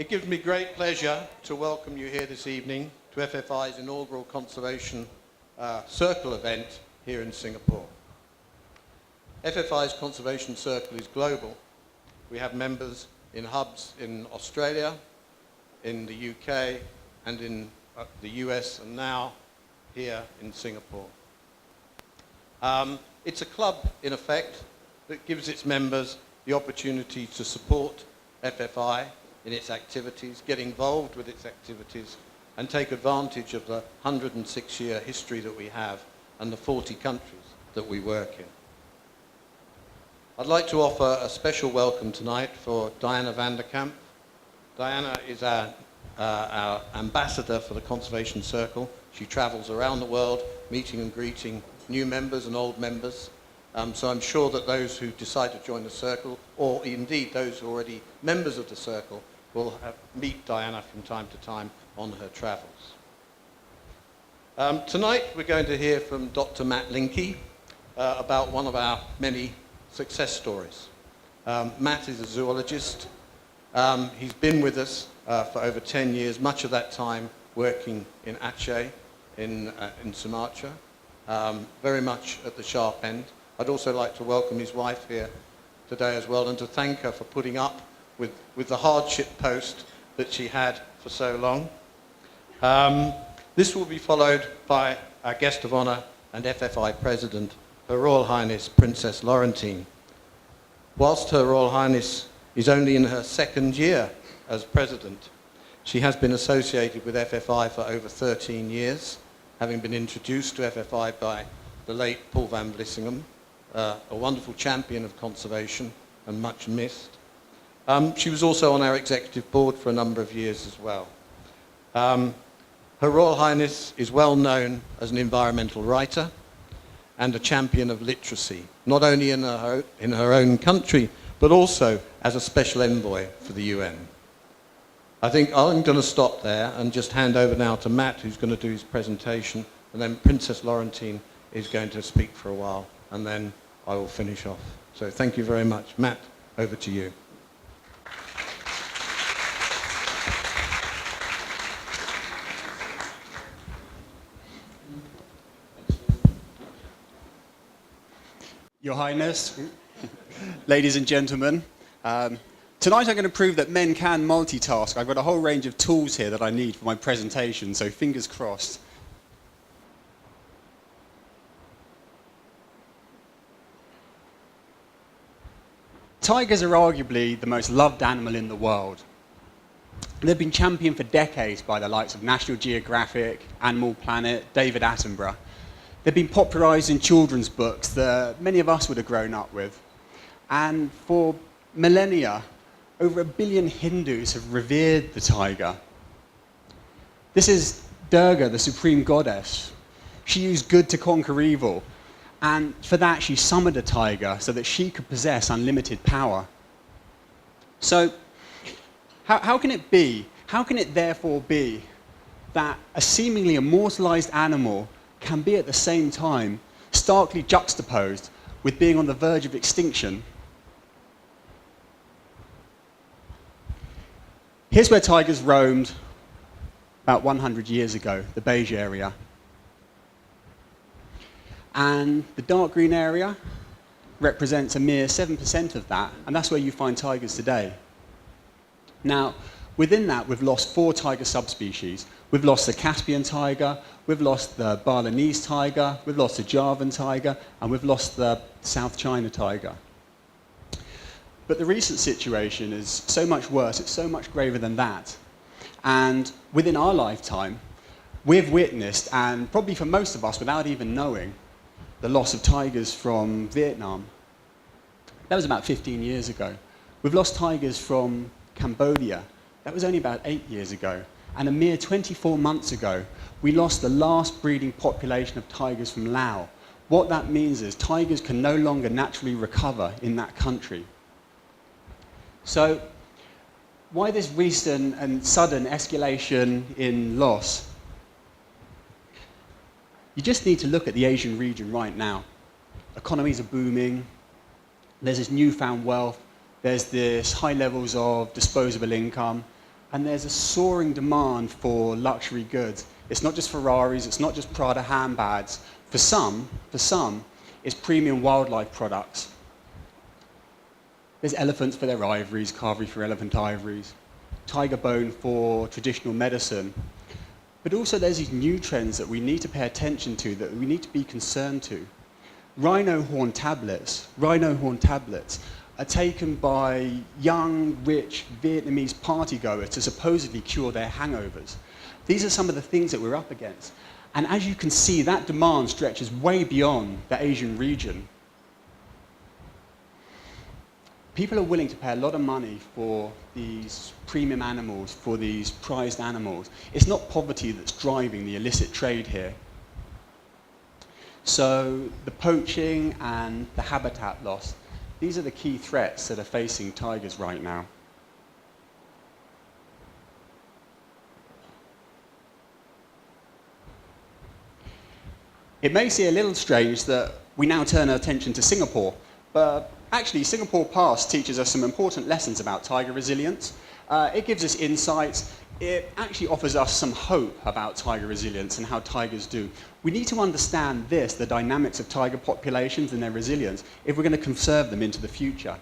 It gives me great pleasure to welcome you here this evening to FFI's inaugural Conservation Circle event here in Singapore. FFI's Conservation Circle is global. We have members in hubs in Australia, in the UK, and in the US, and now here in Singapore. It's a club, in effect, that gives its members the opportunity to support FFI in its activities, get involved with its activities, and take advantage of the 106-year history that we have and the 40 countries that we work in. I'd like to offer a special welcome tonight for Diana van der Kamp. Diana is our ambassador for the Conservation Circle. She travels around the world, meeting and greeting new members and old members. So I'm sure that those who decide to join the Circle, or indeed those who are already members of the Circle, will meet Diana from time to time on her travels. Tonight we're going to hear from Dr Matthew Linkie about one of our many success stories. Matt is a zoologist. He's been with us for over 10 years, much of that time working in Aceh in Sumatra, very much at the sharp end. I'd also like to welcome his wife here today as well, and to thank her for putting up with the hardship post that she had for so long. This will be followed by our guest of honour and FFI President, Her Royal Highness Princess Laurentien. Whilst Her Royal Highness is only in her second year as President, she has been associated with FFI for over 13 years, having been introduced to FFI by the late Paul van Vlissingen, a wonderful champion of conservation and much missed. She was also on our executive board for a number of years as well. Her Royal Highness is well known as an environmental writer and a champion of literacy, not only in her own country, but also as a special envoy for the UN. I think I'm going to stop there and just hand over now to Matt, who's going to do his presentation, and then Princess Laurentien is going to speak for a while, and then I will finish off. So thank you very much. Matt, over to you. Your Highness, ladies and gentlemen, tonight I'm going to prove that men can multitask. I've got a whole range of tools here that I need for my presentation, so fingers crossed. Tigers are arguably the most loved animal in the world. They've been championed for decades by the likes of National Geographic, Animal Planet, David Attenborough. They've been popularised in children's books that many of us would have grown up with. And for millennia, over 1 billion Hindus have revered the tiger. This is Durga, the supreme goddess. She used good to conquer evil. And for that, she summoned a tiger so that she could possess unlimited power. So, how can it be, how can it therefore be that a seemingly immortalized animal can be at the same time starkly juxtaposed with being on the verge of extinction? Here's where tigers roamed about 100 years ago, the beige area. And the dark green area represents a mere 7% of that, and that's where you find tigers today. Now, within that, we've lost 4 tiger subspecies. We've lost the Caspian tiger, we've lost the Balinese tiger, we've lost the Javan tiger, and we've lost the South China tiger. But the recent situation is so much worse, it's so much graver than that. And within our lifetime, we've witnessed, and probably for most of us without even knowing, the loss of tigers from Vietnam. That was about 15 years ago. We've lost tigers from Cambodia. That was only about 8 years ago. And a mere 24 months ago, we lost the last breeding population of tigers from Laos. What that means is tigers can no longer naturally recover in that country. So, why this recent and sudden escalation in loss? You just need to look at the Asian region right now. Economies are booming, there's this newfound wealth, there's this high levels of disposable income, And there's a soaring demand for luxury goods. It's not just Ferraris, it's not just Prada handbags. For some, it's premium wildlife products. There's elephants for their ivories, carving for elephant ivories, tiger bone for traditional medicine. But also there's these new trends that we need to pay attention to, that we need to be concerned to. Rhino horn tablets are taken by young, rich Vietnamese partygoers to supposedly cure their hangovers. These are some of the things that we're up against. And as you can see, that demand stretches way beyond the Asian region. People are willing to pay a lot of money for these premium animals, for these prized animals. It's not poverty that's driving the illicit trade here. So the poaching and the habitat loss, these are the key threats that are facing tigers right now. It may seem a little strange that we now turn our attention to Singapore, but actually Singapore Pass teaches us some important lessons about tiger resilience. It gives us insights. It actually offers us some hope about tiger resilience and how tigers do. We need to understand this, the dynamics of tiger populations and their resilience, if we're going to conserve them into the future.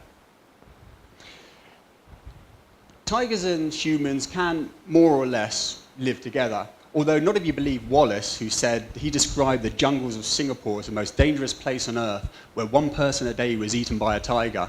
Tigers and humans can more or less live together. Although not if you believe Wallace, who said he described the jungles of Singapore as the most dangerous place on earth, where one person a day was eaten by a tiger.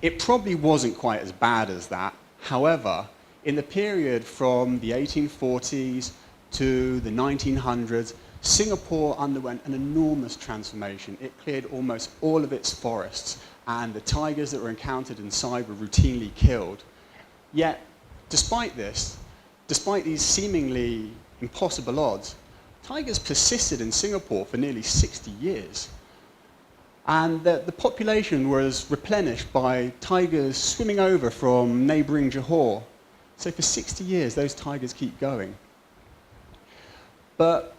It probably wasn't quite as bad as that. However, in the period from the 1840s to the 1900s, Singapore underwent an enormous transformation. It cleared almost all of its forests, and the tigers that were encountered inside were routinely killed. Yet, despite this, despite these seemingly impossible odds, tigers persisted in Singapore for nearly 60 years. And the population was replenished by tigers swimming over from neighboring Johor. So for 60 years, those tigers keep going. But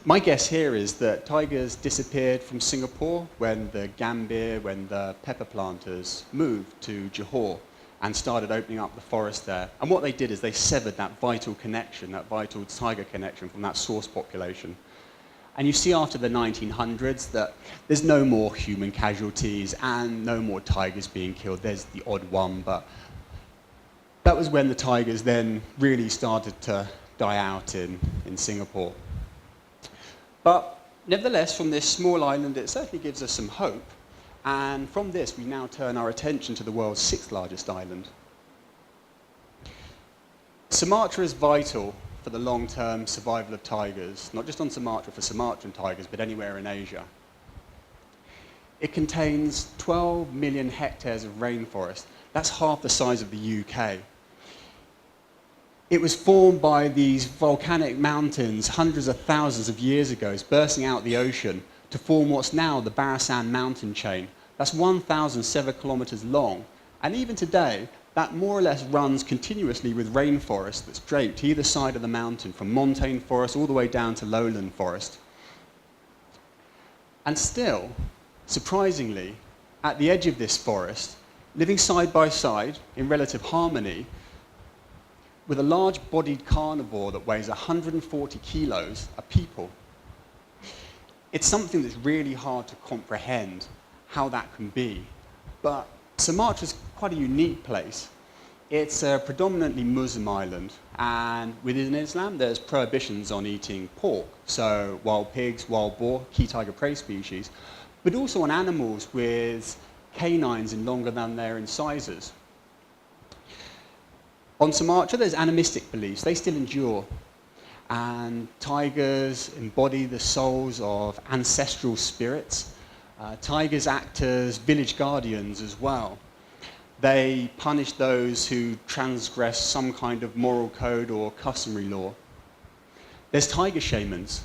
my guess here is that tigers disappeared from Singapore when the Gambir, when the pepper planters moved to Johor and started opening up the forest there. And what they did is they severed that vital connection, that vital tiger connection from that source population. And you see after the 1900s that there's no more human casualties and no more tigers being killed. There's the odd one, but that was when the tigers then really started to die out in Singapore. But nevertheless, from this small island, it certainly gives us some hope. And from this, we now turn our attention to the world's 6th largest island. Sumatra is vital for the long-term survival of tigers, not just on Sumatra for Sumatran tigers, but anywhere in Asia. It contains 12 million hectares of rainforest. That's half the size of the UK. It was formed by these volcanic mountains hundreds of thousands of years ago, bursting out the ocean to form what's now the Barisan mountain chain. That's 1,007 kilometers long. And even today, that more or less runs continuously with rainforest that's draped either side of the mountain, from montane forest all the way down to lowland forest. And still, surprisingly, at the edge of this forest, living side by side in relative harmony, with a large-bodied carnivore that weighs 140 kilos, are people. It's something that's really hard to comprehend how that can be. But Sumatra's quite a unique place. It's a predominantly Muslim island, and within Islam there's prohibitions on eating pork, so wild pigs, wild boar, key tiger prey species, but also on animals with canines in longer than their incisors. On Sumatra there's animistic beliefs, they still endure. And tigers embody the souls of ancestral spirits. Tigers act as village guardians as well. They punish those who transgress some kind of moral code or customary law. There's tiger shamans.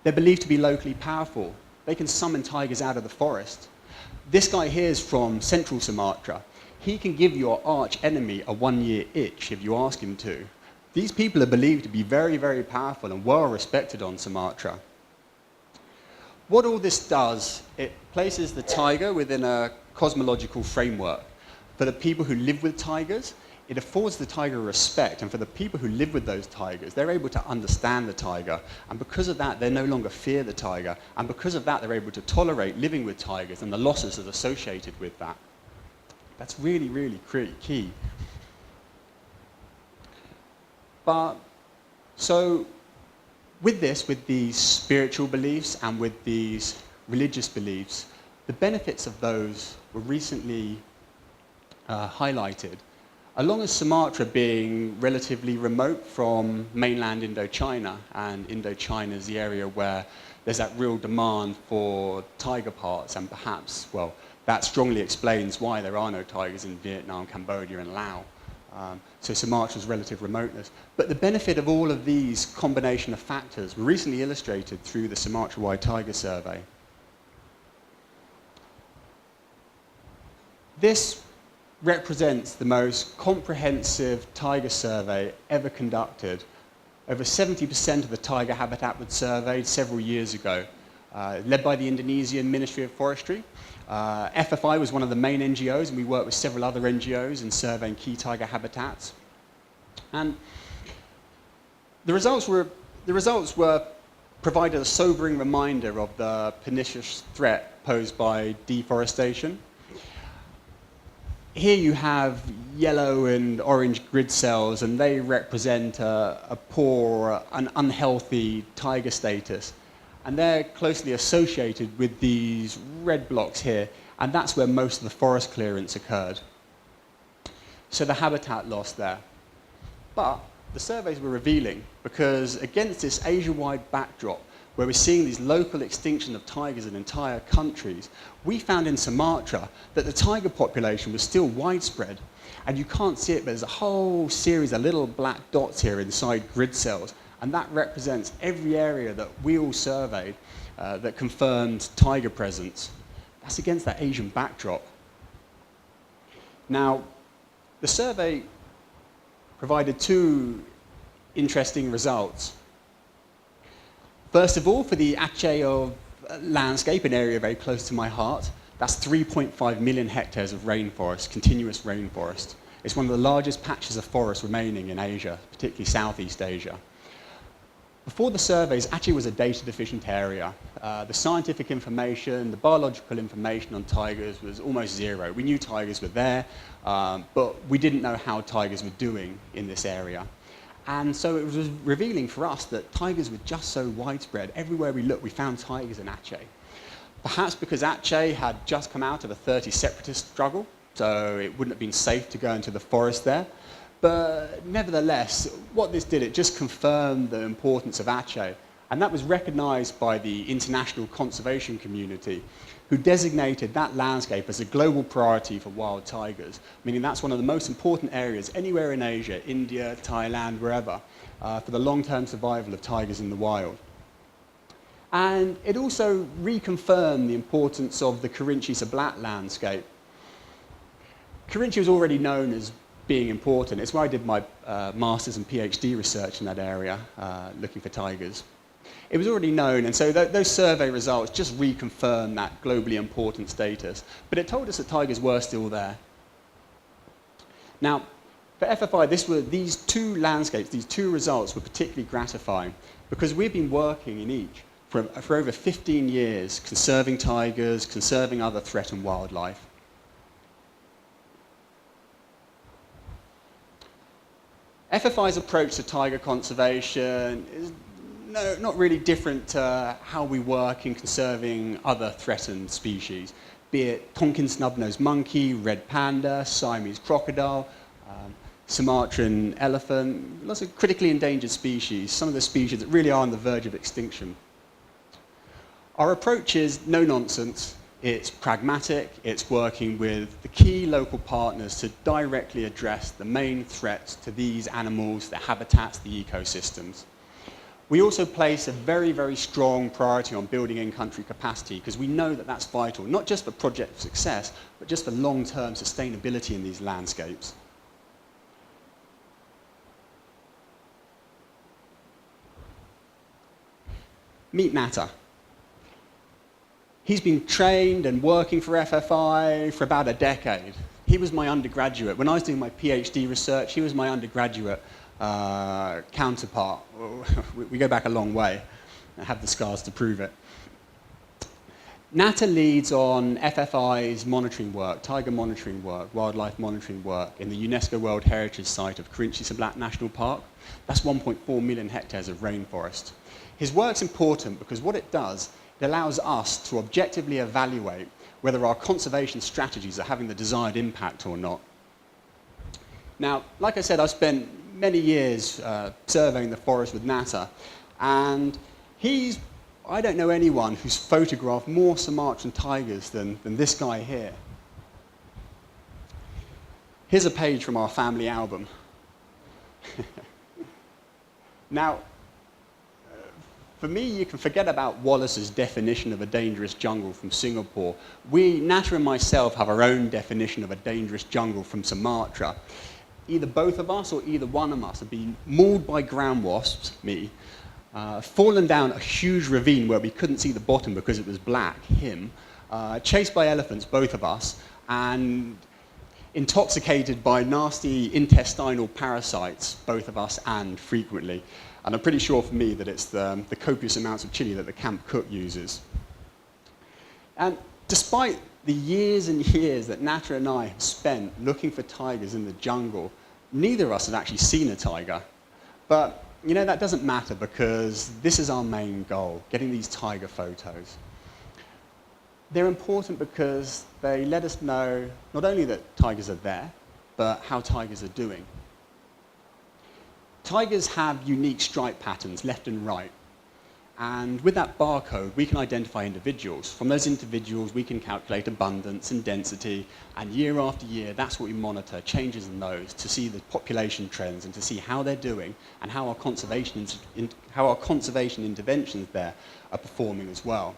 They're believed to be locally powerful. They can summon tigers out of the forest. This guy here is from central Sumatra. He can give your arch enemy a 1-year itch if you ask him to. These people are believed to be very, very powerful and well respected on Sumatra. What all this does, it places the tiger within a cosmological framework. For the people who live with tigers, it affords the tiger respect, and for the people who live with those tigers, they're able to understand the tiger, and because of that, they no longer fear the tiger, and because of that, they're able to tolerate living with tigers and the losses that are associated with that. That's really, really key. But, so, with these spiritual beliefs and with these religious beliefs, the benefits of those were recently highlighted. Along with Sumatra being relatively remote from mainland Indochina, and Indochina is the area where there's that real demand for tiger parts, and perhaps, well, that strongly explains why there are no tigers in Vietnam, Cambodia, and Laos. So Sumatra's relative remoteness. But the benefit of all of these combination of factors were recently illustrated through the Sumatra-wide Tiger Survey. This represents the most comprehensive tiger survey ever conducted. Over 70% of the tiger habitat was surveyed several years ago, led by the Indonesian Ministry of Forestry. FFI was one of the main NGOs, and we worked with several other NGOs in surveying key tiger habitats. And the results were provided a sobering reminder of the pernicious threat posed by deforestation. Here you have yellow and orange grid cells, and they represent a poor, an unhealthy tiger status. And they're closely associated with these red blocks here, and that's where most of the forest clearance occurred. So the habitat loss there. But the surveys were revealing, because against this Asia-wide backdrop, where we're seeing these local extinction of tigers in entire countries, we found in Sumatra that the tiger population was still widespread. And you can't see it, but there's a whole series of little black dots here inside grid cells. And that represents every area that we all surveyed that confirmed tiger presence. That's against that Asian backdrop. Now, the survey provided two interesting results. First of all, for the Aceh landscape, an area very close to my heart, that's 3.5 million hectares of rainforest, continuous rainforest. It's one of the largest patches of forest remaining in Asia, particularly Southeast Asia. Before the surveys, Aceh was a data-deficient area. The scientific information, the biological information on tigers was almost zero. We knew tigers were there, but we didn't know how tigers were doing in this area. And so it was revealing for us that tigers were just so widespread. Everywhere we looked, we found tigers in Aceh. Perhaps because Aceh had just come out of a 30 separatist struggle, so it wouldn't have been safe to go into the forest there. But nevertheless, what this did, it just confirmed the importance of Aceh. And that was recognized by the international conservation community, who designated that landscape as a global priority for wild tigers, meaning that's one of the most important areas anywhere in Asia, India, Thailand, wherever, for the long-term survival of tigers in the wild. And it also reconfirmed the importance of the Kerinci Seblat landscape. Kerinci was already known as being important. It's where I did my master's and PhD research in that area, looking for tigers. It was already known, and so those survey results just reconfirmed that globally important status. But it told us that tigers were still there. Now, for FFI, these two landscapes, these two results were particularly gratifying, because we've been working in each for over 15 years, conserving tigers, conserving other threatened wildlife. FFI's approach to tiger conservation is not really different to how we work in conserving other threatened species, be it Tonkin snub-nosed monkey, red panda, Siamese crocodile, Sumatran elephant, lots of critically endangered species, some of the species that really are on the verge of extinction. Our approach is no nonsense. It's pragmatic, it's working with the key local partners to directly address the main threats to these animals, their habitats, the ecosystems. We also place a very, very strong priority on building in-country capacity, because we know that that's vital, not just for project success, but just for long-term sustainability in these landscapes. Meet Natta. He's been trained and working for FFI for about a decade. He was my undergraduate. When I was doing my PhD research, he was my undergraduate counterpart. We go back a long way. I have the scars to prove it. Nata leads on FFI's monitoring work, tiger monitoring work, wildlife monitoring work in the UNESCO World Heritage Site of Kerinci National Park. That's 1.4 million hectares of rainforest. His work's important because what it does, it allows us to objectively evaluate whether our conservation strategies are having the desired impact or not. Now, like I said, I've spent many years surveying the forest with Nata, and I don't know anyone who's photographed more Sumatran tigers than this guy here. Here's a page from our family album. Now, for me, you can forget about Wallace's definition of a dangerous jungle from Singapore. Nata and myself have our own definition of a dangerous jungle from Sumatra. Either both of us or either one of us have been mauled by ground wasps, me, fallen down a huge ravine where we couldn't see the bottom because it was black, him, chased by elephants, both of us, and intoxicated by nasty intestinal parasites, both of us, and frequently. And I'm pretty sure for me that it's the copious amounts of chili that the camp cook uses. And despite the years and years that Nata and I have spent looking for tigers in the jungle, neither of us have actually seen a tiger. But you know, that doesn't matter because this is our main goal, getting these tiger photos. They're important because they let us know not only that tigers are there, but how tigers are doing. Tigers have unique stripe patterns, left and right. And with that barcode, we can identify individuals. From those individuals, we can calculate abundance and density. And year after year, that's what we monitor, changes in those, to see the population trends and to see how they're doing and how our conservation interventions there are performing as well.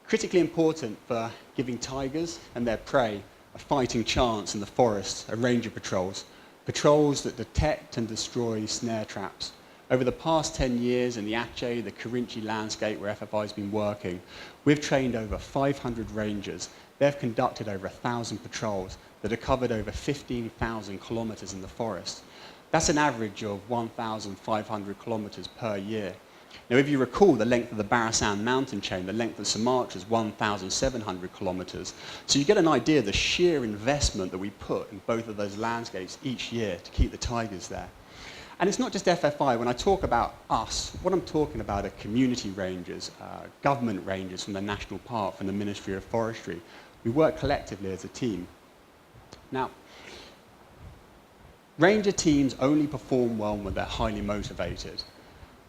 Critically important for giving tigers and their prey a fighting chance in the forest, a ranger patrols. Patrols that detect and destroy snare traps. Over the past 10 years in the Aceh, the Kerinci landscape where FFI has been working, we've trained over 500 rangers. They've conducted over 1,000 patrols that have covered over 15,000 kilometers in the forest. That's an average of 1,500 kilometers per year. Now, if you recall, the length of the Barisan mountain chain, the length of Sumatra is 1,700 kilometers. So you get an idea of the sheer investment that we put in both of those landscapes each year to keep the tigers there. And it's not just FFI. When I talk about us, what I'm talking about are community rangers, government rangers from the National Park, from the Ministry of Forestry. We work collectively as a team. Now, ranger teams only perform well when they're highly motivated.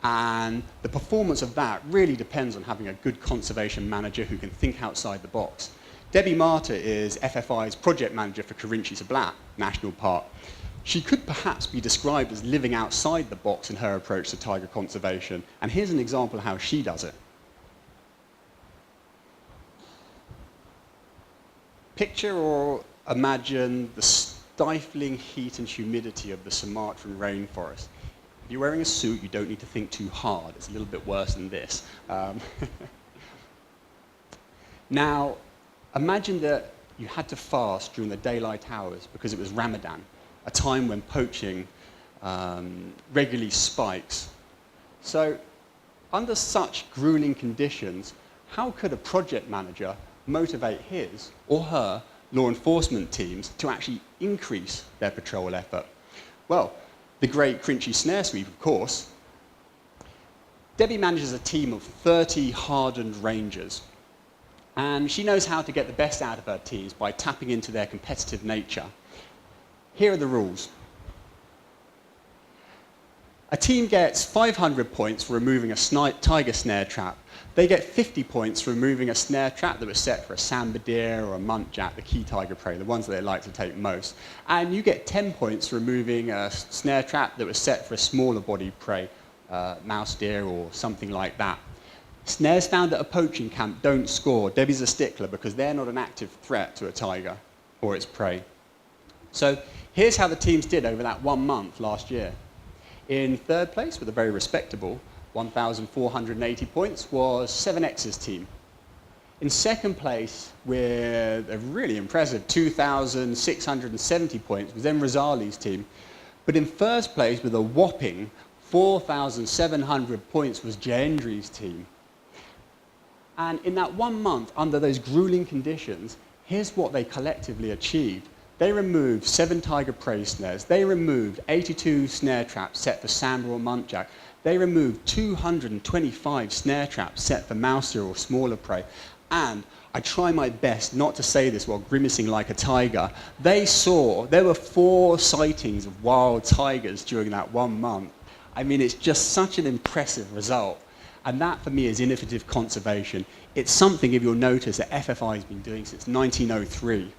And the performance of that really depends on having a good conservation manager who can think outside the box. Debbie Marta is FFI's project manager for Kerinci National Park. She could perhaps be described as living outside the box in her approach to tiger conservation. And here's an example of how she does it. Picture or imagine the stifling heat and humidity of the Sumatran rainforest. If you're wearing a suit, you don't need to think too hard. It's a little bit worse than this. Now, imagine that you had to fast during the daylight hours because it was Ramadan, a time when poaching regularly spikes. So, under such grueling conditions, how could a project manager motivate his or her law enforcement teams to actually increase their patrol effort? Well, the great Kerinci Snare Sweep, of course. Debbie manages a team of 30 hardened rangers. And she knows how to get the best out of her teams by tapping into their competitive nature. Here are the rules. A team gets 500 points for removing a tiger snare trap. They get 50 points for removing a snare trap that was set for a samba deer or a muntjac, the key tiger prey, the ones that they like to take most. And you get 10 points for removing a snare trap that was set for a smaller bodied prey, mouse deer or something like that. Snares found at a poaching camp don't score. Debbie's a stickler because they're not an active threat to a tiger or its prey. So here's how the teams did over that 1 month last year. In third place, with a very respectable 1,480 points, was 7X's team. In second place, with a really impressive 2,670 points, was Emrazali's team. But in first place, with a whopping 4,700 points, was Jayendri's team. And in that 1 month, under those grueling conditions, here's what they collectively achieved. They removed 7 tiger prey snares. They removed 82 snare traps set for sambar or muntjac. They removed 225 snare traps set for mouse deer or smaller prey. And I try my best not to say this while grimacing like a tiger. There were 4 sightings of wild tigers during that 1 month. I mean, it's just such an impressive result. And that, for me, is innovative conservation. It's something, if you'll notice, that FFI has been doing since 1903.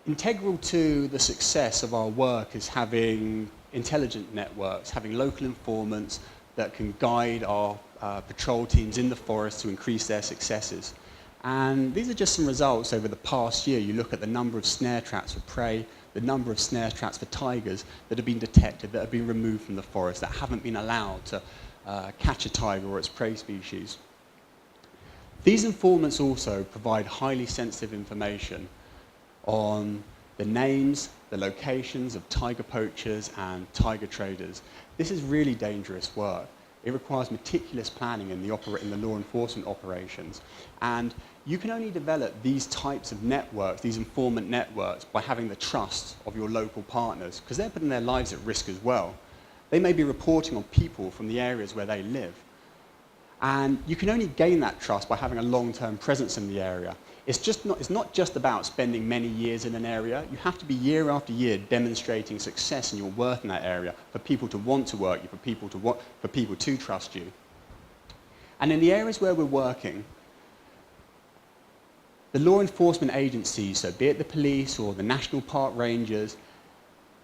Integral to the success of our work is having intelligent networks, having local informants that can guide our patrol teams in the forest to increase their successes. And these are just some results over the past year. You look at the number of snare traps for prey, the number of snare traps for tigers that have been detected, that have been removed from the forest, that haven't been allowed to catch a tiger or its prey species. These informants also provide highly sensitive information on the names, the locations of tiger poachers and tiger traders. This is really dangerous work. It requires meticulous planning in the law enforcement operations. And you can only develop these types of networks, these informant networks, by having the trust of your local partners, because they're putting their lives at risk as well. They may be reporting on people from the areas where they live. And you can only gain that trust by having a long-term presence in the area. It's not just about spending many years in an area. You have to be year after year demonstrating success and your worth in that area for people to want to work you, for people to trust you. And in the areas where we're working, the law enforcement agencies, so be it the police or the national park rangers,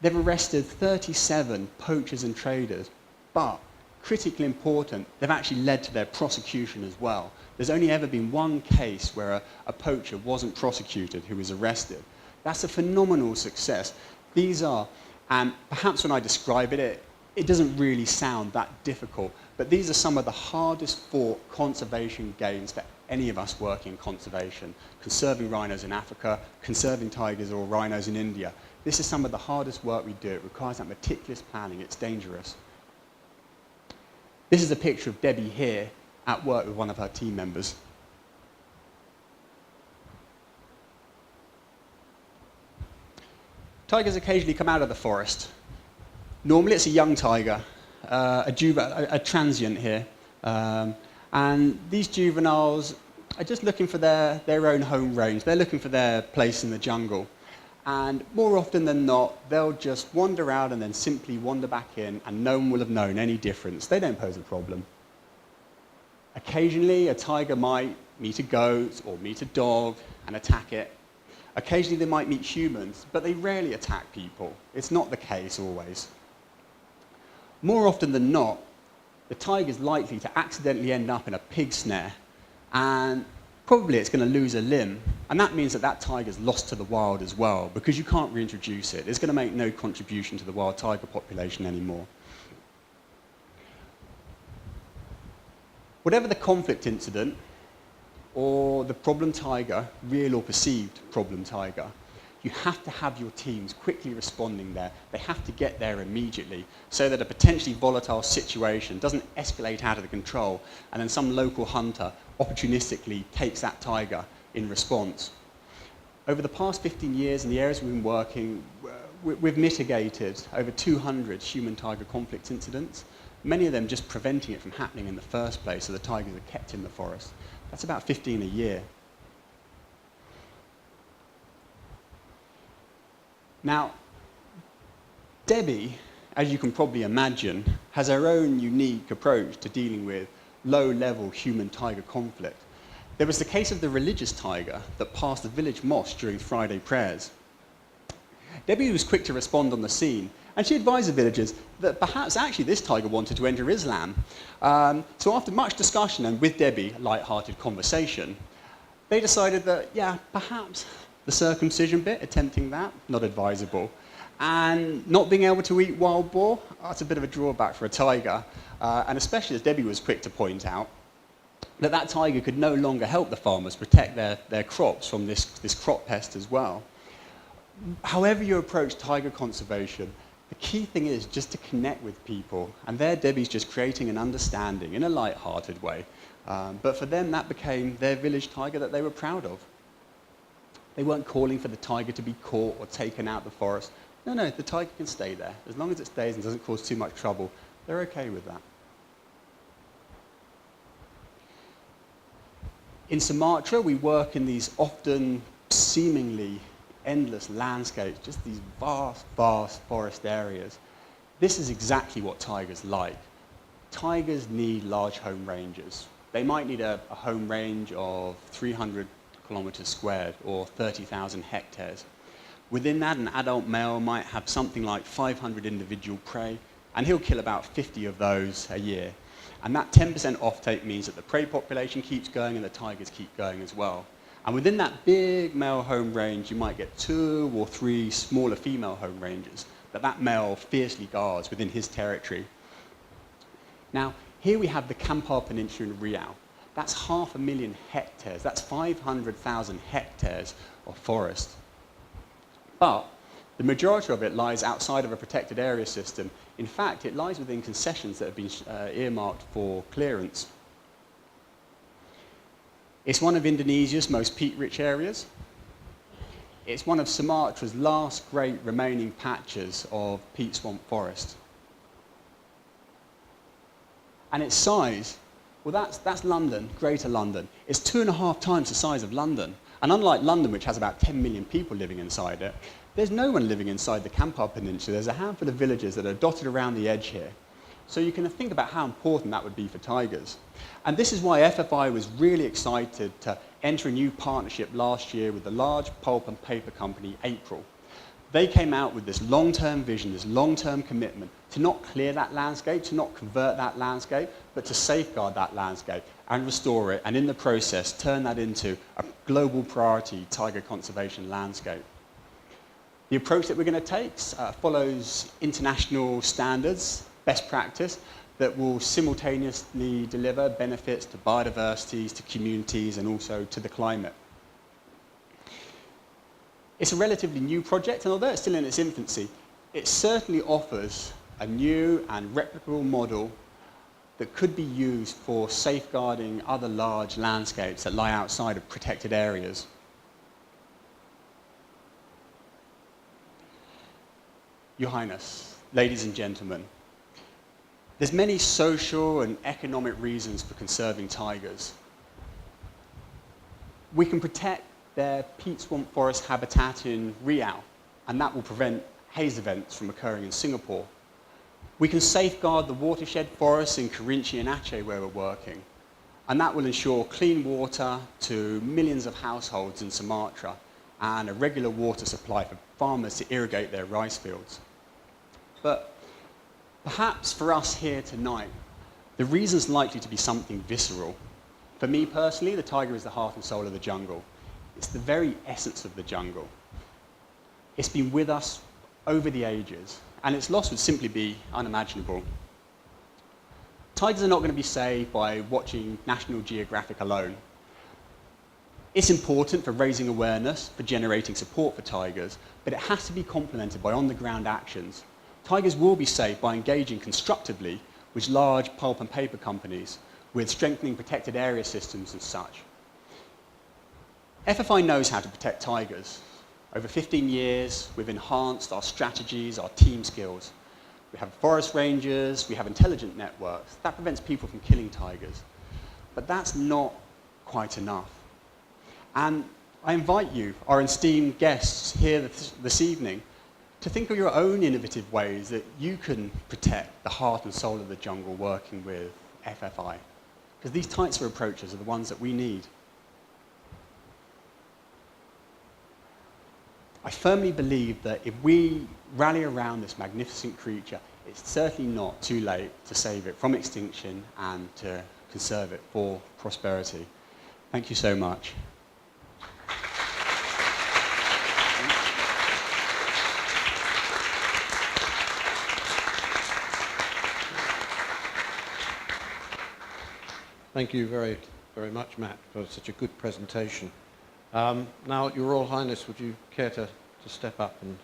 they've arrested 37 poachers and traders, but critically important, they've actually led to their prosecution as well. There's only ever been one case where a poacher wasn't prosecuted who was arrested. That's a phenomenal success. These are, and perhaps when I describe it, it doesn't really sound that difficult, but these are some of the hardest fought conservation gains for any of us working in conservation. Conserving rhinos in Africa, conserving tigers or rhinos in India. This is some of the hardest work we do. It requires that meticulous planning. It's dangerous. This is a picture of Debbie here at work with one of her team members. Tigers occasionally come out of the forest. Normally it's a young tiger, a transient here. And these juveniles are just looking for their own home range. They're looking for their place in the jungle. And more often than not, they'll just wander out and then simply wander back in, and no one will have known any difference. They don't pose a problem. Occasionally, a tiger might meet a goat or meet a dog and attack it. Occasionally, they might meet humans, but they rarely attack people. It's not the case always. More often than not, the tiger is likely to accidentally end up in a pig snare, and probably it's going to lose a limb. And that means that that tiger's lost to the wild as well, because you can't reintroduce it. It's going to make no contribution to the wild tiger population anymore. Whatever the conflict incident, or the problem tiger, real or perceived problem tiger, you have to have your teams quickly responding there. They have to get there immediately so that a potentially volatile situation doesn't escalate out of control and then some local hunter opportunistically takes that tiger in response. Over the past 15 years in the areas we've been working, we've mitigated over 200 human-tiger conflict incidents, many of them just preventing it from happening in the first place, so the tigers are kept in the forest. That's about 15 a year. Now, Debbie, as you can probably imagine, has her own unique approach to dealing with low-level human-tiger conflict. There was the case of the religious tiger that passed the village mosque during Friday prayers. Debbie was quick to respond on the scene, and she advised the villagers that perhaps actually this tiger wanted to enter Islam. So after much discussion and with Debbie, a light-hearted conversation, they decided that, yeah, perhaps The circumcision bit, attempting that, not advisable. And not being able to eat wild boar, that's a bit of a drawback for a tiger. And especially, as Debbie was quick to point out, that tiger could no longer help the farmers protect their crops from this crop pest as well. However you approach tiger conservation, the key thing is just to connect with people. And there Debbie's just creating an understanding in a light-hearted way. But for them, that became their village tiger that they were proud of. They weren't calling for the tiger to be caught or taken out of the forest. No, the tiger can stay there. As long as it stays and doesn't cause too much trouble, they're okay with that. In Sumatra, we work in these often seemingly endless landscapes, just these vast, vast forest areas. This is exactly what tigers like. Tigers need large home ranges. They might need a home range of 300 kilometers squared or 30,000 hectares. Within that, an adult male might have something like 500 individual prey, and he'll kill about 50 of those a year. And that 10% offtake means that the prey population keeps going and the tigers keep going as well. And within that big male home range, you might get 2 or 3 smaller female home ranges that male fiercely guards within his territory. Now, here we have the Kampar Peninsula in Riau. That's 500,000 hectares. That's 500,000 hectares of forest. But the majority of it lies outside of a protected area system. In fact, it lies within concessions that have been earmarked for clearance. It's one of Indonesia's most peat-rich areas. It's one of Sumatra's last great remaining patches of peat swamp forest. And its size, well, that's London, Greater London. It's 2.5 times the size of London. And unlike London, which has about 10 million people living inside it, there's no one living inside the Kampar Peninsula. There's a handful of villages that are dotted around the edge here. So you can think about how important that would be for tigers. And this is why FFI was really excited to enter a new partnership last year with the large pulp and paper company, April. They came out with this long-term vision, this long-term commitment to not clear that landscape, to not convert that landscape, but to safeguard that landscape and restore it, and in the process, turn that into a global priority tiger conservation landscape. The approach that we're going to take follows international standards, best practice, that will simultaneously deliver benefits to biodiversities, to communities, and also to the climate. It's a relatively new project, and although it's still in its infancy, it certainly offers a new and replicable model that could be used for safeguarding other large landscapes that lie outside of protected areas. Your Highness, ladies and gentlemen, there's many social and economic reasons for conserving tigers. We can protect their peat swamp forest habitat in Riau, and that will prevent haze events from occurring in Singapore. We can safeguard the watershed forests in Kerinci and Aceh where we're working, and that will ensure clean water to millions of households in Sumatra and a regular water supply for farmers to irrigate their rice fields. But perhaps for us here tonight, the reason's likely to be something visceral. For me personally, the tiger is the heart and soul of the jungle. It's the very essence of the jungle. It's been with us over the ages, and its loss would simply be unimaginable. Tigers are not going to be saved by watching National Geographic alone. It's important for raising awareness, for generating support for tigers, but it has to be complemented by on-the-ground actions. Tigers will be saved by engaging constructively with large pulp and paper companies, with strengthening protected area systems and such. FFI knows how to protect tigers. Over 15 years, we've enhanced our strategies, our team skills. We have forest rangers, we have intelligent networks. That prevents people from killing tigers. But that's not quite enough. And I invite you, our esteemed guests here this evening, to think of your own innovative ways that you can protect the heart and soul of the jungle working with FFI. Because these types of approaches are the ones that we need. I firmly believe that if we rally around this magnificent creature, it's certainly not too late to save it from extinction and to conserve it for prosperity. Thank you so much. Thank you very, very much, Matt, for such a good presentation. Now, Your Royal Highness, would you care to step up and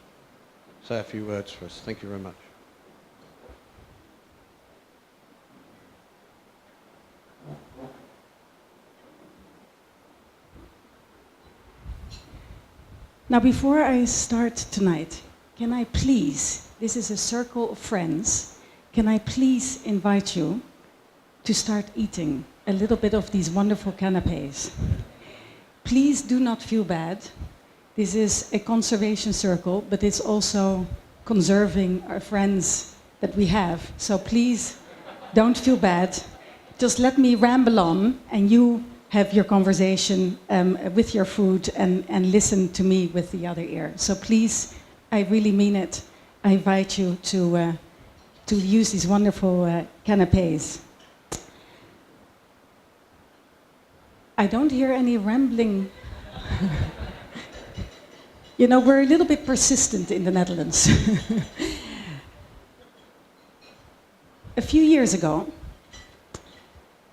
say a few words for us? Thank you very much. Now, before I start tonight, can I please, this is a circle of friends, can I please invite you to start eating a little bit of these wonderful canapes? Please do not feel bad. This is a conservation circle, but it's also conserving our friends that we have. So please don't feel bad. Just let me ramble on and you have your conversation with your food and listen to me with the other ear. So please, I really mean it. I invite you to use these wonderful canapes. I don't hear any rambling. You know, we're a little bit persistent in the Netherlands. A few years ago,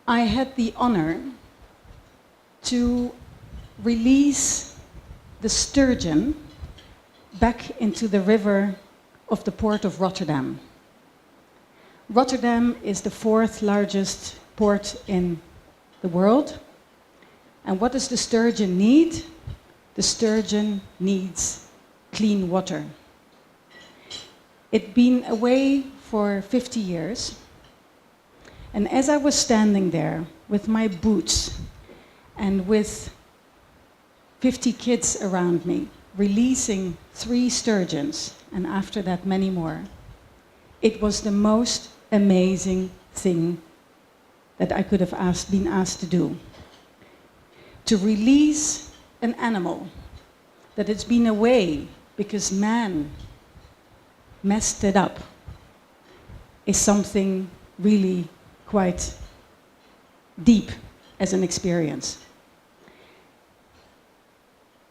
I had the honor to release the sturgeon back into the river of the port of Rotterdam. Rotterdam is the 4th largest port in the world. And what does the sturgeon need? The sturgeon needs clean water. It'd been away for 50 years. And as I was standing there with my boots and with 50 kids around me, releasing 3 sturgeons, and after that many more, it was the most amazing thing that I could have been asked to do. To release an animal that has been away because man messed it up is something really quite deep as an experience.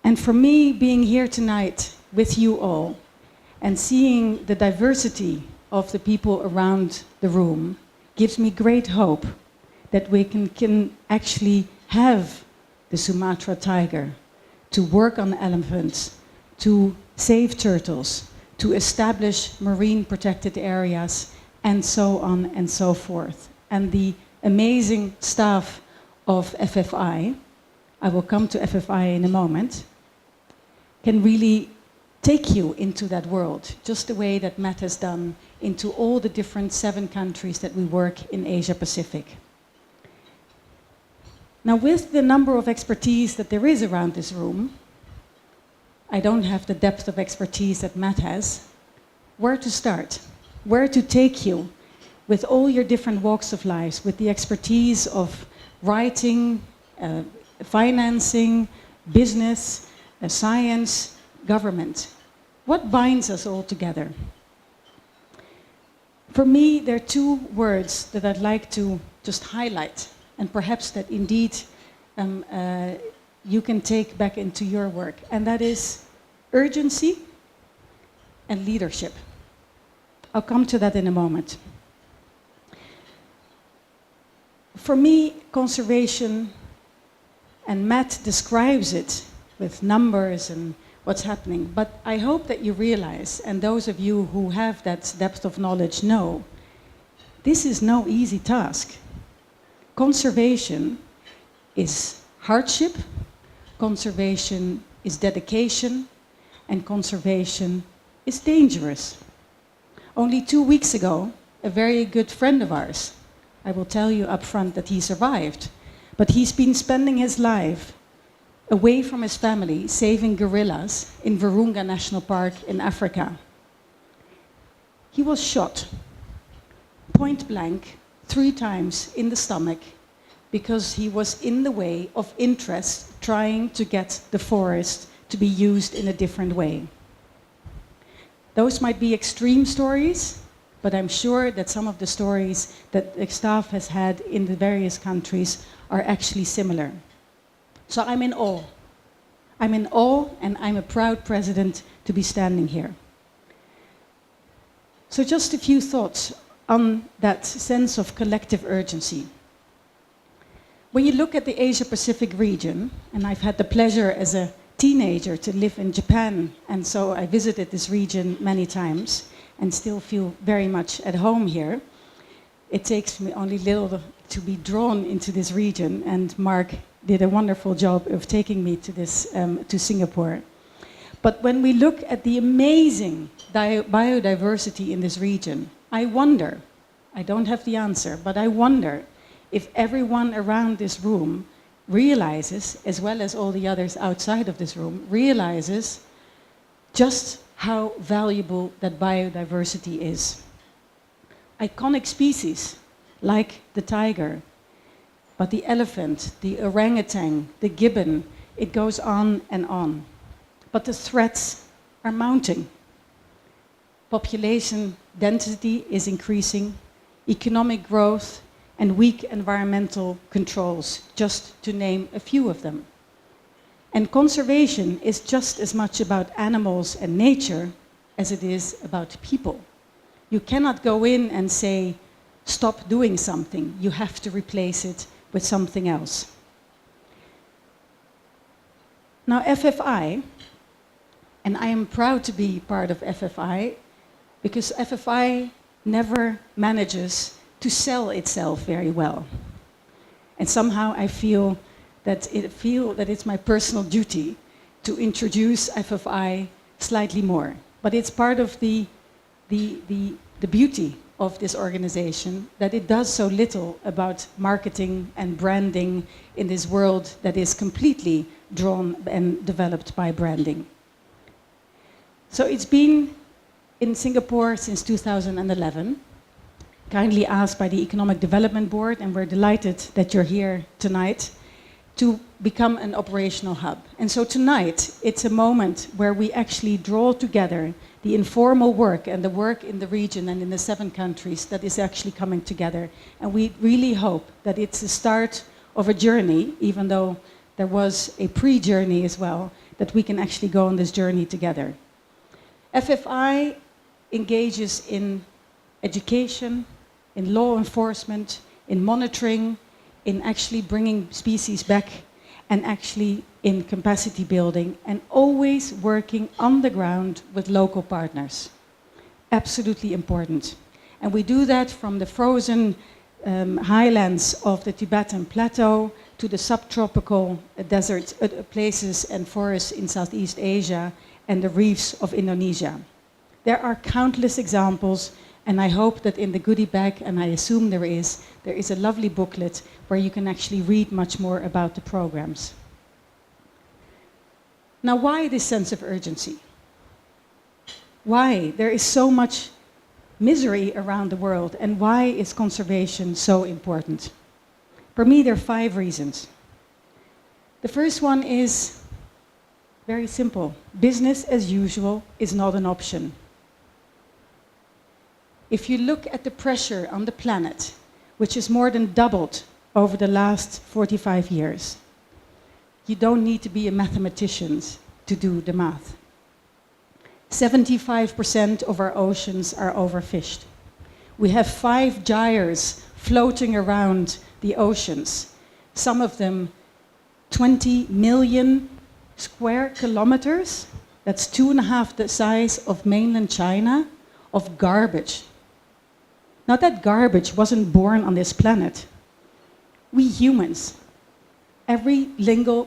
And for me, being here tonight with you all and seeing the diversity of the people around the room gives me great hope that we can actually have the Sumatra tiger, to work on elephants, to save turtles, to establish marine protected areas, and so on and so forth. And the amazing staff of FFI, I will come to FFI in a moment, can really take you into that world, just the way that Matt has done into all the different 7 countries that we work in Asia Pacific. Now, with the number of expertise that there is around this room, I don't have the depth of expertise that Matt has. Where to start? Where to take you with all your different walks of life, with the expertise of writing, financing, business, science, government. What binds us all together? For me, there are 2 words that I'd like to just highlight, and perhaps that indeed you can take back into your work, and that is urgency and leadership. I'll come to that in a moment. For me, conservation, and Matt describes it with numbers and what's happening, but I hope that you realize, and those of you who have that depth of knowledge know, this is no easy task. Conservation is hardship, conservation is dedication, and conservation is dangerous. Only 2 weeks ago, a very good friend of ours, I will tell you up front that he survived, but he's been spending his life away from his family saving gorillas in Virunga National Park in Africa. He was shot, point blank, 3 times in the stomach because he was in the way of interest trying to get the forest to be used in a different way. Those might be extreme stories, but I'm sure that some of the stories that the staff has had in the various countries are actually similar. So I'm in awe. I'm in awe, and I'm a proud president to be standing here. So just a few thoughts on that sense of collective urgency. When you look at the Asia-Pacific region, and I've had the pleasure as a teenager to live in Japan, and so I visited this region many times and still feel very much at home here. It takes me only little to be drawn into this region, and Mark did a wonderful job of taking me to this to Singapore. But when we look at the amazing biodiversity in this region, I wonder, I don't have the answer, but I wonder if everyone around this room realizes, as well as all the others outside of this room, realizes just how valuable that biodiversity is. Iconic species like the tiger, but the elephant, the orangutan, the gibbon, it goes on and on. But the threats are mounting. Population density is increasing, economic growth, and weak environmental controls, just to name a few of them. And conservation is just as much about animals and nature as it is about people. You cannot go in and say, stop doing something. You have to replace it with something else. Now, FFI, and I am proud to be part of FFI, because FFI never manages to sell itself very well. And somehow I feel that it's my personal duty to introduce FFI slightly more. But it's part of the beauty of this organization, that it does so little about marketing and branding in this world that is completely drawn and developed by branding. So it's been in Singapore since 2011, kindly asked by the Economic Development Board, and we're delighted that you're here tonight, to become an operational hub. And so tonight, it's a moment where we actually draw together the informal work and the work in the region and in the 7 countries that is actually coming together. And we really hope that it's the start of a journey, even though there was a pre-journey as well, that we can actually go on this journey together. FFI engages in education, in law enforcement, in monitoring, in actually bringing species back, and actually in capacity building, and always working on the ground with local partners. Absolutely important. And we do that from the frozen highlands of the Tibetan Plateau to the subtropical desert places and forests in Southeast Asia and the reefs of Indonesia. There are countless examples, and I hope that in the goodie bag, and I assume there is a lovely booklet where you can actually read much more about the programs. Now, why this sense of urgency? Why? There is so much misery around the world, and why is conservation so important? For me, there are 5 reasons. The first one is very simple. Business as usual is not an option. If you look at the pressure on the planet, which has more than doubled over the last 45 years, you don't need to be a mathematician to do the math. 75% of our oceans are overfished. We have 5 gyres floating around the oceans, some of them 20 million square kilometers. That's 2.5 the size of mainland China, of garbage. Now, that garbage wasn't born on this planet. We humans, every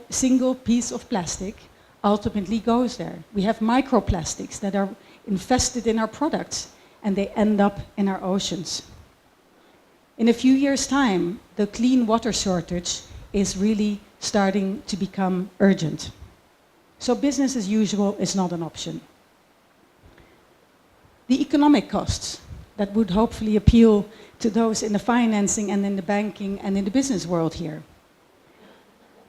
single piece of plastic ultimately goes there. We have microplastics that are infested in our products, and they end up in our oceans. In a few years' time, the clean water shortage is really starting to become urgent. So business as usual is not an option. The economic costs that would hopefully appeal to those in the financing and in the banking and in the business world here.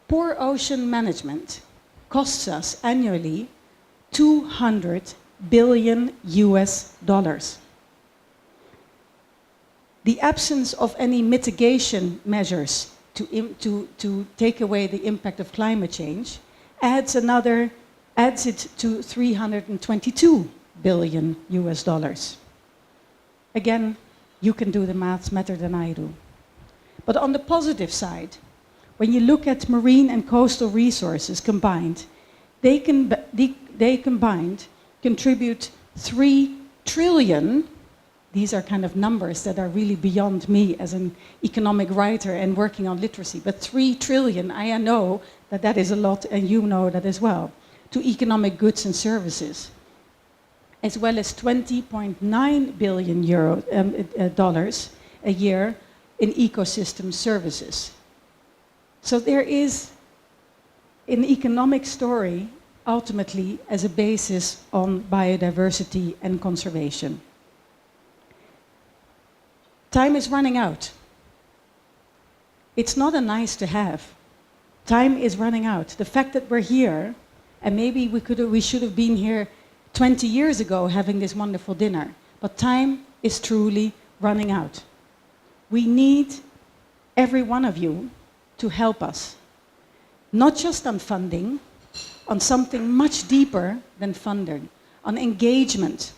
Poor ocean management costs us annually $200 billion. The absence of any mitigation measures to take away the impact of climate change adds it to $322 billion. Again, you can do the maths better than I do. But on the positive side, When you look at marine and coastal resources combined, they combined contribute 3 trillion. These are kind of numbers that are really beyond me as an economic writer and working on literacy. But 3 trillion, I know that that is a lot, and you know that as well, to economic goods and services, as well as 20.9 billion dollars a year in ecosystem services. So there is an economic story ultimately as a basis on biodiversity and conservation. Time is running out. It's not a nice to have. Time is running out. The fact that we're here, and maybe we should have been here 20 years ago having this wonderful dinner, but time is truly running out. We need every one of you to help us, not just on funding, on something much deeper than funding, on engagement,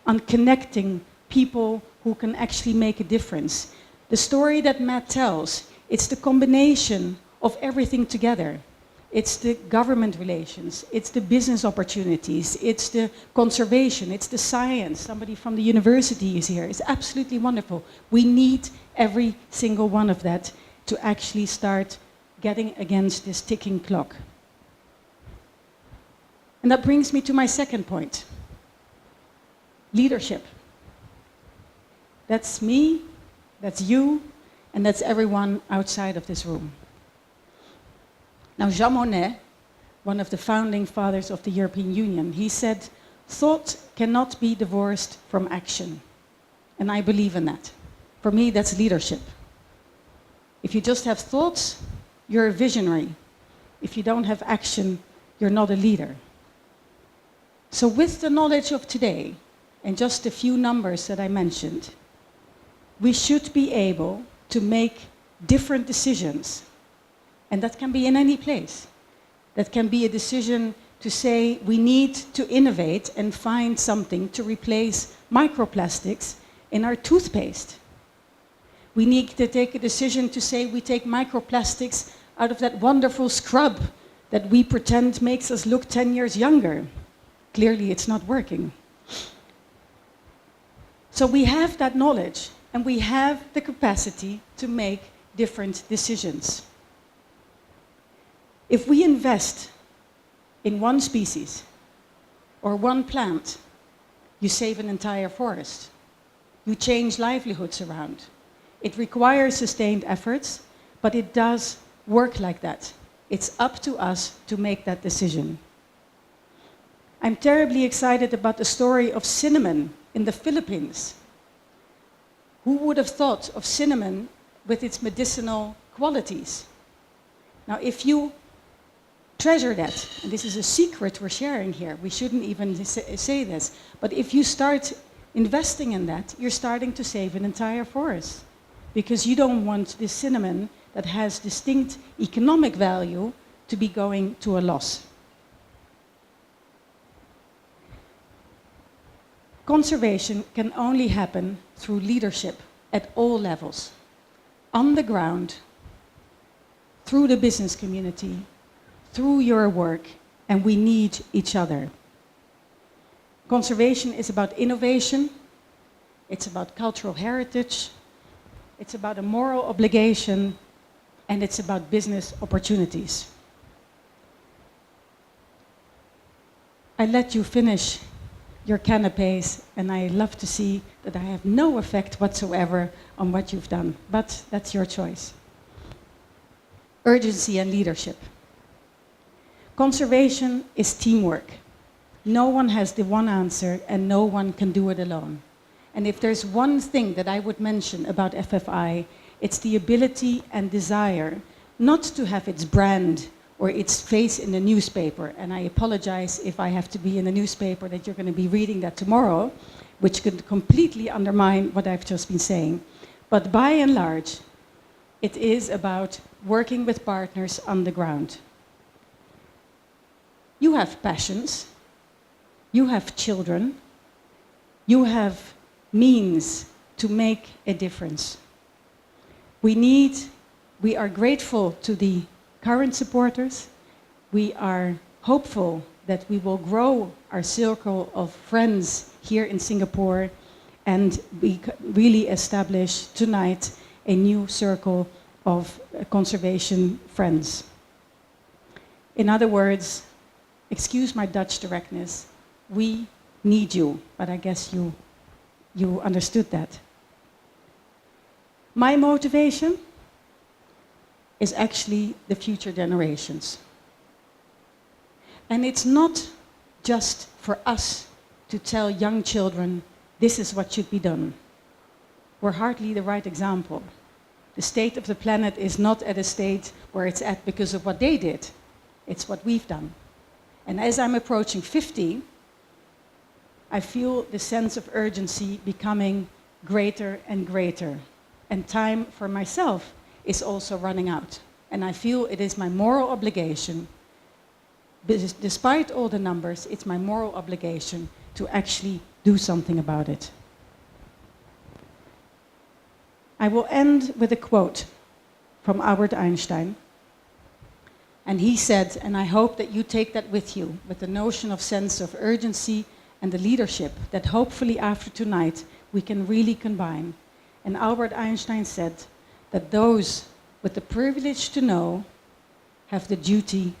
on connecting people who can actually make a difference. The story that Matt tells, it's the combination of everything together. It's the government relations, it's the business opportunities, it's the conservation, it's the science. Somebody from the university is here. It's absolutely wonderful. We need every single one of that to actually start getting against this ticking clock. And that brings me to my second point. Leadership. That's me, that's you, and that's everyone outside of this room. Now, Jean Monnet, one of the founding fathers of the European Union, he said, thought cannot be divorced from action. And I believe in that. For me, that's leadership. If you just have thoughts, you're a visionary. If you don't have action, you're not a leader. So with the knowledge of today, and just a few numbers that I mentioned, we should be able to make different decisions. And that can be in any place. That can be a decision to say we need to innovate and find something to replace microplastics in our toothpaste. We need to take a decision to say we take microplastics out of that wonderful scrub that we pretend makes us look 10 years younger. Clearly it's not working. So we have that knowledge and we have the capacity to make different decisions. If we invest in one species or one plant, you save an entire forest. You change livelihoods around. It requires sustained efforts, but it does work like that. It's up to us to make that decision. I'm terribly excited about the story of cinnamon in the Philippines. Who would have thought of cinnamon with its medicinal qualities? Now, if you treasure that, and this is a secret we're sharing here, we shouldn't even say this, but if you start investing in that, you're starting to save an entire forest, because you don't want this cinnamon that has distinct economic value to be going to a loss. Conservation can only happen through leadership at all levels, on the ground, through the business community, through your work, and we need each other. Conservation is about innovation, it's about cultural heritage, it's about a moral obligation, and it's about business opportunities. I let you finish your canapés, and I love to see that I have no effect whatsoever on what you've done, but that's your choice. Urgency and leadership. Conservation is teamwork. No one has the one answer, and no one can do it alone. And if there's one thing that I would mention about FFI, it's the ability and desire not to have its brand or its face in the newspaper. And I apologize if I have to be in the newspaper that you're going to be reading that tomorrow, which could completely undermine what I've just been saying. But by and large, it is about working with partners on the ground. You have passions, you have children, you have means to make a difference. We need We are grateful to the current supporters. We are hopeful that we will grow our circle of friends here in Singapore, and we really establish tonight a new circle of conservation friends. In other words, excuse my Dutch directness, we need you, but I guess you understood that. My motivation is actually the future generations. And it's not just for us to tell young children, this is what should be done. We're hardly the right example. The state of the planet is not at a state where it's at because of what they did. It's what we've done. And as I'm approaching 50, I feel the sense of urgency becoming greater and greater. And time for myself is also running out. And I feel it is my moral obligation, despite all the numbers, it's my moral obligation to actually do something about it. I will end with a quote from Albert Einstein. And he said, and I hope that you take that with you, with the notion of sense of urgency and the leadership that hopefully after tonight we can really combine. And Albert Einstein said that those with the privilege to know have the duty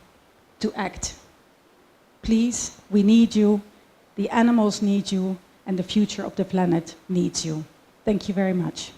to act. Please, we need you, the animals need you, and the future of the planet needs you. Thank you very much.